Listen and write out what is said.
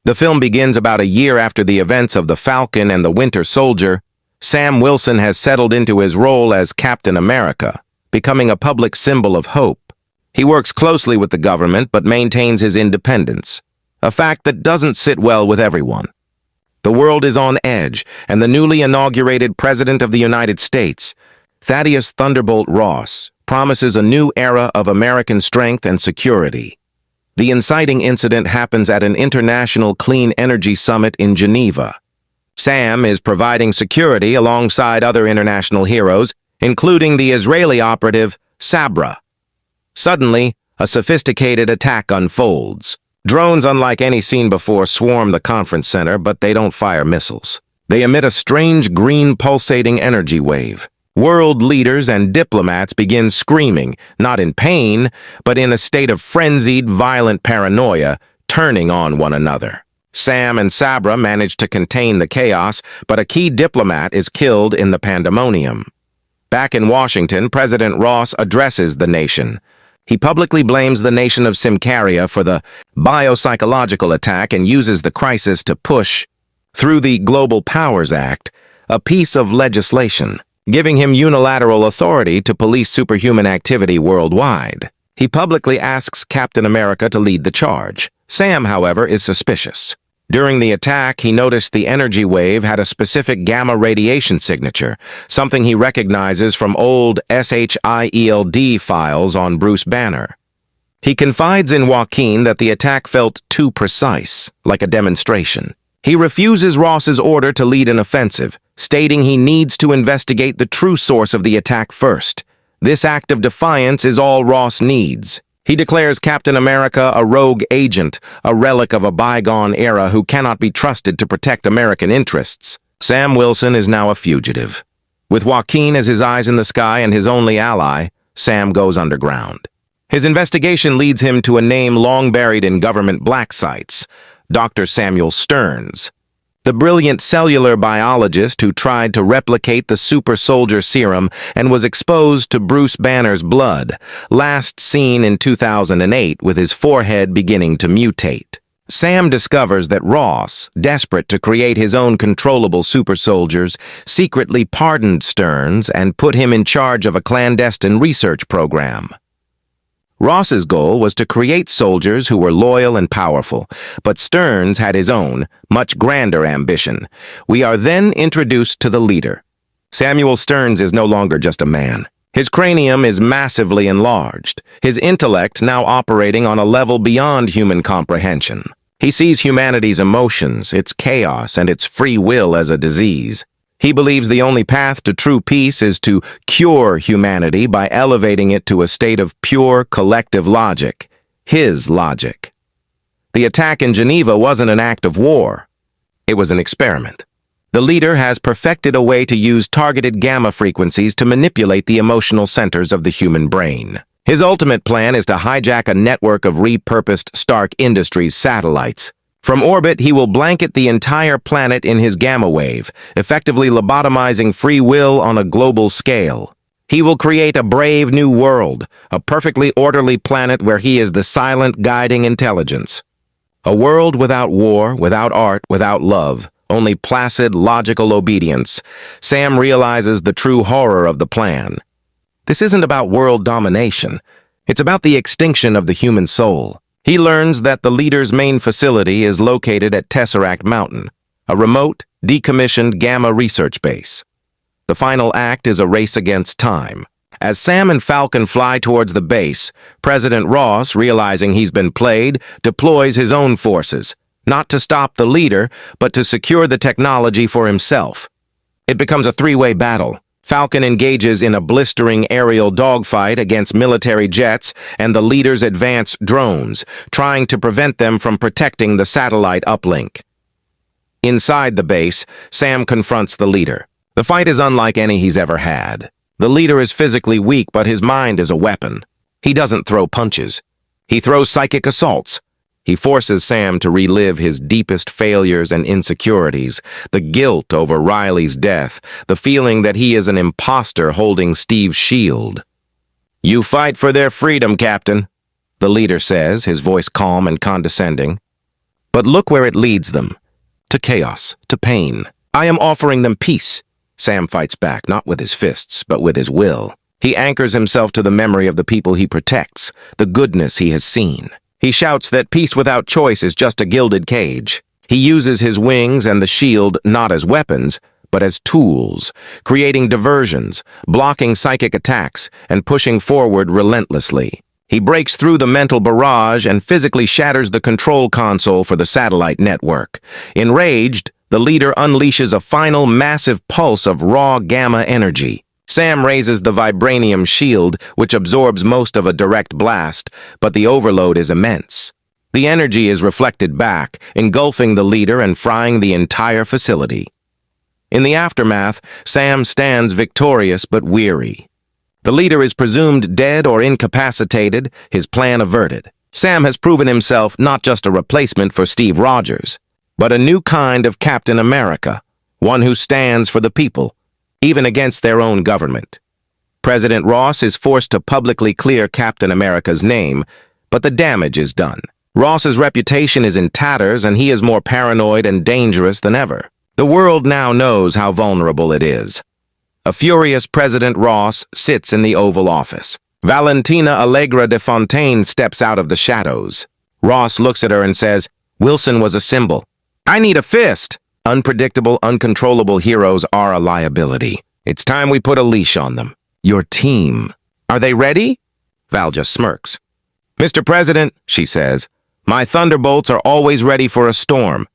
The film begins about a year after the events of The Falcon and the Winter Soldier. Sam Wilson has settled into his role as Captain America, becoming a public symbol of hope. He works closely with the government but maintains his independence, a fact that doesn't sit well with everyone. The world is on edge, and the newly inaugurated President of the United States, Thaddeus Thunderbolt Ross, promises a new era of American strength and security. The inciting incident happens at an international clean energy summit in Geneva. Sam is providing security alongside other international heroes, including the Israeli operative Sabra. Suddenly, a sophisticated attack unfolds. Drones, unlike any seen before, swarm the conference center, but they don't fire missiles. They emit a strange green pulsating energy wave. World leaders and diplomats begin screaming, not in pain, but in a state of frenzied, violent paranoia, turning on one another. Sam and Sabra manage to contain the chaos, but a key diplomat is killed in the pandemonium. Back in Washington, President Ross addresses the nation. He publicly blames the nation of Symkaria for the biopsychological attack and uses the crisis to push, through the Global Powers Act, a piece of legislation, giving him unilateral authority to police superhuman activity worldwide. He publicly asks Captain America to lead the charge. Sam, however, is suspicious. During the attack, he noticed the energy wave had a specific gamma radiation signature, something he recognizes from old SHIELD files on Bruce Banner. He confides in Joaquin that the attack felt too precise, like a demonstration. He refuses Ross's order to lead an offensive, stating he needs to investigate the true source of the attack first. This act of defiance is all Ross needs. He declares Captain America a rogue agent, a relic of a bygone era who cannot be trusted to protect American interests. Sam Wilson is now a fugitive. With Joaquin as his eyes in the sky and his only ally, Sam goes underground. His investigation leads him to a name long buried in government black sites, Dr. Samuel Stearns, the brilliant cellular biologist who tried to replicate the super soldier serum and was exposed to Bruce Banner's blood, last seen in 2008 with his forehead beginning to mutate. Sam discovers that Ross, desperate to create his own controllable super soldiers, secretly pardoned Stearns and put him in charge of a clandestine research program. Ross's goal was to create soldiers who were loyal and powerful, but Stearns had his own, much grander ambition. We are then introduced to the leader. Samuel Stearns is no longer just a man. His cranium is massively enlarged, his intellect now operating on a level beyond human comprehension. He sees humanity's emotions, its chaos, and its free will as a disease. He believes the only path to true peace is to cure humanity by elevating it to a state of pure collective logic, his logic. The attack in Geneva wasn't an act of war. It was an experiment. The leader has perfected a way to use targeted gamma frequencies to manipulate the emotional centers of the human brain. His ultimate plan is to hijack a network of repurposed Stark Industries satellites. From orbit, he will blanket the entire planet in his gamma wave, effectively lobotomizing free will on a global scale. He will create a brave new world, a perfectly orderly planet where he is the silent guiding intelligence. A world without war, without art, without love, only placid, logical obedience. Sam realizes the true horror of the plan. This isn't about world domination. It's about the extinction of the human soul. He learns that the leader's main facility is located at Tesseract Mountain, a remote, decommissioned gamma research base. The final act is a race against time. As Sam and Falcon fly towards the base, President Ross, realizing he's been played, deploys his own forces, not to stop the leader, but to secure the technology for himself. It becomes a three-way battle. Falcon engages in a blistering aerial dogfight against military jets and the leader's advanced drones, trying to prevent them from protecting the satellite uplink. Inside the base, Sam confronts the leader. The fight is unlike any he's ever had. The leader is physically weak, but his mind is a weapon. He doesn't throw punches. He throws psychic assaults. He forces Sam to relive his deepest failures and insecurities, the guilt over Riley's death, the feeling that he is an imposter holding Steve's shield. "You fight for their freedom, Captain," the leader says, his voice calm and condescending. But look where it leads them. To chaos, to pain. I am offering them peace. Sam fights back, not with his fists, but with his will. He anchors himself to the memory of the people he protects, the goodness he has seen. He shouts that peace without choice is just a gilded cage. He uses his wings and the shield not as weapons, but as tools, creating diversions, blocking psychic attacks, and pushing forward relentlessly. He breaks through the mental barrage and physically shatters the control console for the satellite network. Enraged, the leader unleashes a final massive pulse of raw gamma energy. Sam raises the vibranium shield, which absorbs most of a direct blast, but the overload is immense. The energy is reflected back, engulfing the leader and frying the entire facility. In the aftermath, Sam stands victorious but weary. The leader is presumed dead or incapacitated, his plan averted. Sam has proven himself not just a replacement for Steve Rogers, but a new kind of Captain America, one who stands for the people, even against their own government. President Ross is forced to publicly clear Captain America's name, but the damage is done. Ross's reputation is in tatters, and he is more paranoid and dangerous than ever. The world now knows how vulnerable it is. A furious President Ross sits in the Oval Office. Valentina Allegra de Fontaine steps out of the shadows. Ross looks at her and says, "Wilson was a symbol. I need a fist." Unpredictable, uncontrollable heroes are a liability. It's time we put a leash on them. Your team. Are they ready? Val just smirks. "Mr. President," she says, "my thunderbolts are always ready for a storm.